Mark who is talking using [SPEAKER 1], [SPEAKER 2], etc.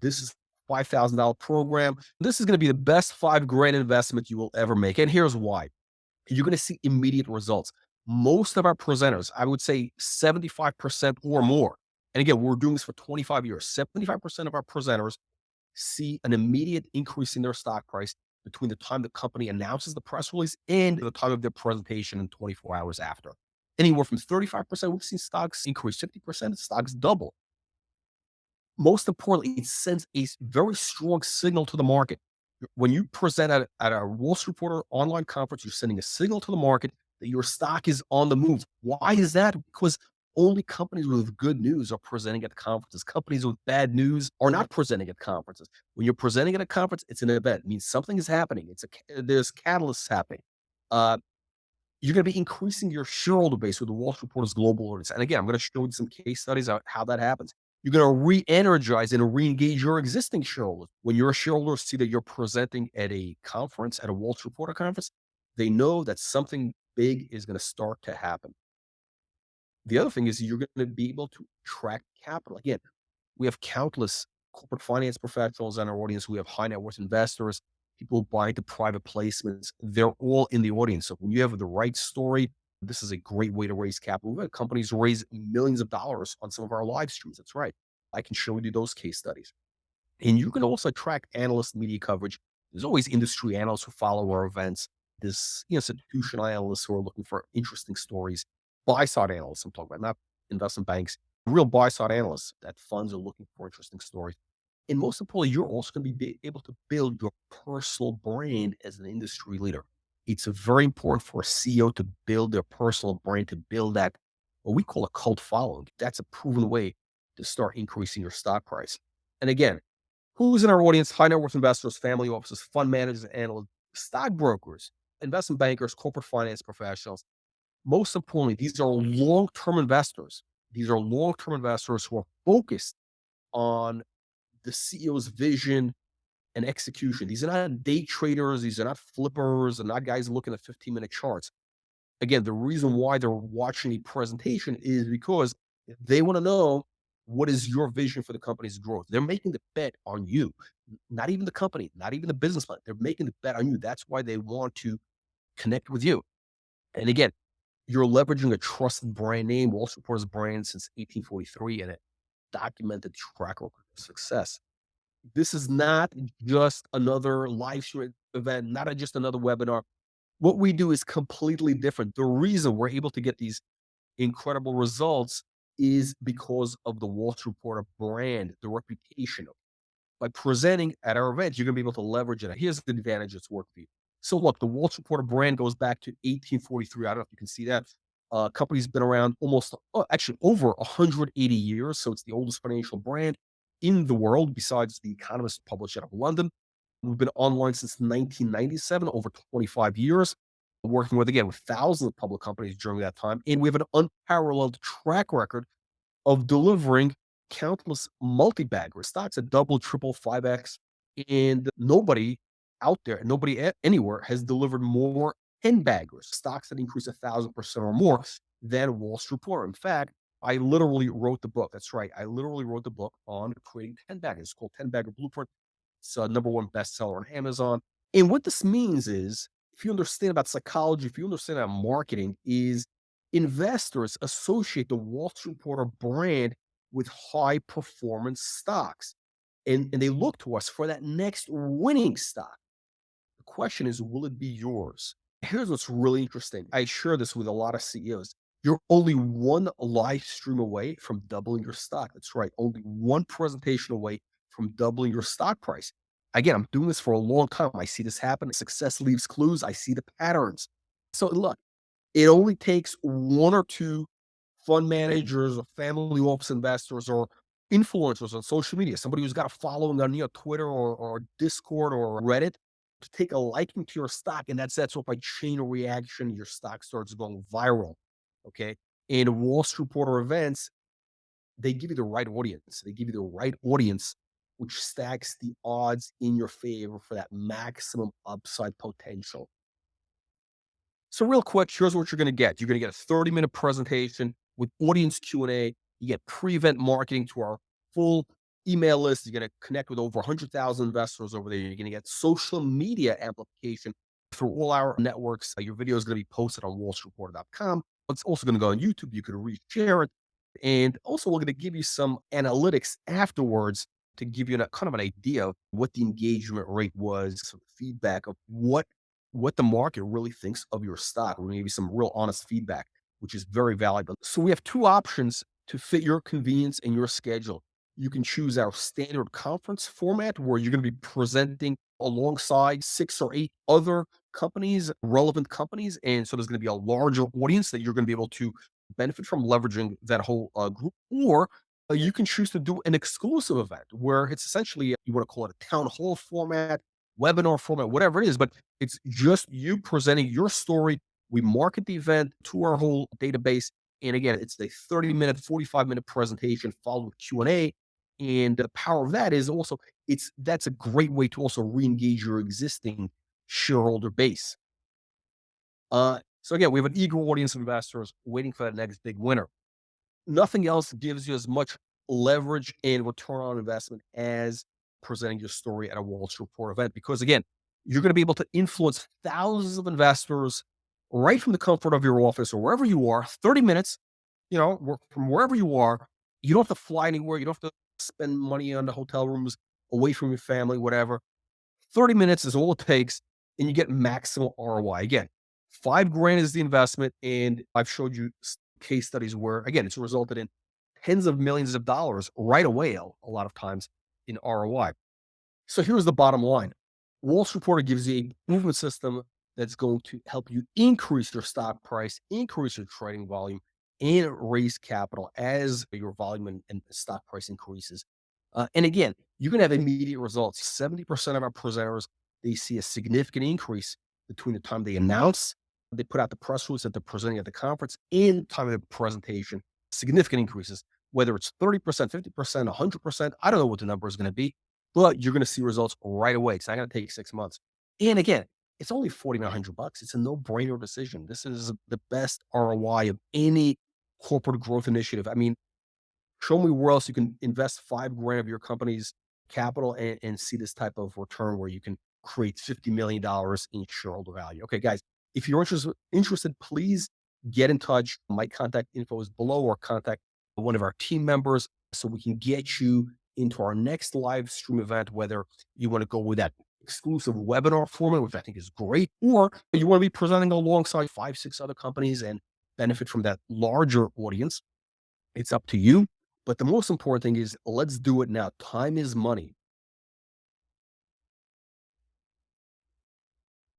[SPEAKER 1] This is $5,000 program. This is going to be the best 5 grand investment you will ever make. And here's why. You're going to see immediate results. Most of our presenters, I would say 75% or more. And again, we're doing this for 25 years. 75% of our presenters see an immediate increase in their stock price between the time the company announces the press release and the time of their presentation in 24 hours after. Anywhere from 35%, we've seen stocks increase, 50%, stocks double. Most importantly, it sends a very strong signal to the market. When you present at a Wall Street Reporter online conference, you're sending a signal to the market that your stock is on the move. Why is that? Because only companies with good news are presenting at conferences. Companies with bad news are not presenting at conferences. When you're presenting at a conference, it's an event. It means something is happening. There's catalysts happening. Uh, you're going to be increasing your shareholder base with the Wall Street Reporter's global audience. And again, I'm going to show you some case studies on how that happens. You're going to re-energize and re-engage your existing shareholders. When your shareholders see that you're presenting at a conference, at a Wall Street Reporter conference, they know that something big is going to start to happen. The other thing is you're going to be able to attract capital. Again, we have countless corporate finance professionals in our audience. We have high net worth investors, people buying the private placements. They're all in the audience. So when you have the right story, this is a great way to raise capital. We've had companies raise millions of dollars on some of our live streams. That's right. I can show you those case studies. And you can also track analyst media coverage. There's always industry analysts who follow our events. There's institutional analysts who are looking for interesting stories. Buy side analysts, I'm talking about, not investment banks, real buy side analysts that funds are looking for interesting stories. And most importantly, you're also going to be able to build your personal brand as an industry leader. It's very important for a CEO to build their personal brand, to build that, what we call a cult following. That's a proven way to start increasing your stock price. And again, who's in our audience? High net worth investors, family offices, fund managers, analysts, stockbrokers, investment bankers, corporate finance professionals. Most importantly, these are long-term investors. These are long-term investors who are focused on the CEO's vision and execution. These are not day traders. These are not flippers and not guys looking at 15-minute charts. Again, the reason why they're watching a presentation is because they want to know what is your vision for the company's growth. They're making the bet on you, not even the company, not even the business plan. They're making the bet on you. That's why they want to connect with you. And again, you're leveraging a trusted brand name, Wall Street Reporter's brand since 1843, and a documented track record of success. This is not just another live stream event, not just another webinar. What we do is completely different. The reason we're able to get these incredible results is because of the Wall Street Reporter brand, the reputation. By presenting at our events, you're going to be able to leverage it. Here's the advantage that's worked for you. So look, the Wall Street Reporter brand goes back to 1843. I don't know if you can see that. Company's been around almost, actually over 180 years. So it's the oldest financial brand in the world, besides The Economist published out of London. We've been online since 1997, over 25 years, working with, again, with thousands of public companies during that time. And we have an unparalleled track record of delivering countless multi-baggers, stocks that double, triple, 5x. And nobody out there, nobody anywhere has delivered more 10 baggers, stocks that increase 1,000% or more than Wall Street Reporter. In fact, I literally wrote the book. That's right. I literally wrote the book on creating 10 baggers. It's called 10 Bagger Blueprint. It's a number one bestseller on Amazon. And what this means is, if you understand about psychology, if you understand about marketing, is investors associate the Wall Street Reporter brand with high performance stocks. And they look to us for that next winning stock. The question is, will it be yours? Here's what's really interesting. I share this with a lot of CEOs. You're only one live stream away from doubling your stock. That's right. Only one presentation away from doubling your stock price. Again, I'm doing this for a long time. I see this happen. Success leaves clues. I see the patterns. So look, it only takes one or two fund managers or family office investors or influencers on social media, somebody who's got a following on Twitter or Discord or Reddit, to take a liking to your stock, and that sets off a chain of reaction. Your stock starts going viral. Okay. In Wall Street Reporter events, they give you the right audience. They give you the right audience, which stacks the odds in your favor for that maximum upside potential. So real quick, here's what you're going to get. You're going to get a 30-minute presentation with audience Q&A. You get pre-event marketing to our full email list. You're going to connect with over 100,000 investors over there. You're going to get social media amplification through all our networks. Your video is going to be posted on wallstreetreporter.com. It's also going to go on YouTube. You can reshare it. And also, we're going to give you some analytics afterwards to give you kind of an idea of what the engagement rate was, some feedback of what the market really thinks of your stock. We're going to give you some real honest feedback, which is very valuable. So we have two options to fit your convenience and your schedule. You can choose our standard conference format where you're going to be presenting alongside 6 or 8 other companies, relevant companies. And so there's going to be a larger audience that you're going to be able to benefit from leveraging that whole group. Or you can choose to do an exclusive event where it's essentially, you want to call it a town hall format, webinar format, whatever it is, but it's just you presenting your story. We market the event to our whole database. And again, it's a 30-minute, 45-minute presentation followed with Q&A. And the power of that is also that's a great way to also re-engage your existing shareholder base. So again, we have an eager audience of investors waiting for that next big winner. Nothing else gives you as much leverage and return on investment as presenting your story at a Wall Street Report event. Because again, you're going to be able to influence thousands of investors right from the comfort of your office or wherever you are, 30 minutes, from wherever you are. You don't have to fly anywhere. You don't have to spend money on the hotel rooms away from your family, whatever. 30 minutes is all it takes, and you get maximal ROI. Again, 5 grand is the investment. And I've showed you case studies where, again, it's resulted in tens of millions of dollars right away, a lot of times in ROI. So here's the bottom line. Wall Street Reporter gives you a movement system that's going to help you increase your stock price, increase your trading volume, and raise capital as your volume and stock price increases. And again, you can have immediate results. 70% of our presenters, they see a significant increase between the time they announce, they put out the press release that they're presenting at the conference, and the time of the presentation. Significant increases, whether it's 30%, 50%, 100%. I don't know what the number is going to be, but you're going to see results right away. It's not going to take 6 months. And again, it's only $4,900. It's a no-brainer decision. This is the best ROI of any corporate growth initiative. I mean, show me where else you can invest 5 grand of your company's capital and see this type of return where you can create $50 million in shareholder value. Okay, guys, if you're interested, please get in touch. My contact info is below, or contact one of our team members so we can get you into our next live stream event, whether you want to go with that exclusive webinar format, which I think is great, or you want to be presenting alongside 5, 6 other companies and benefit from that larger audience. It's up to you. But the most important thing is, let's do it now. Time is money.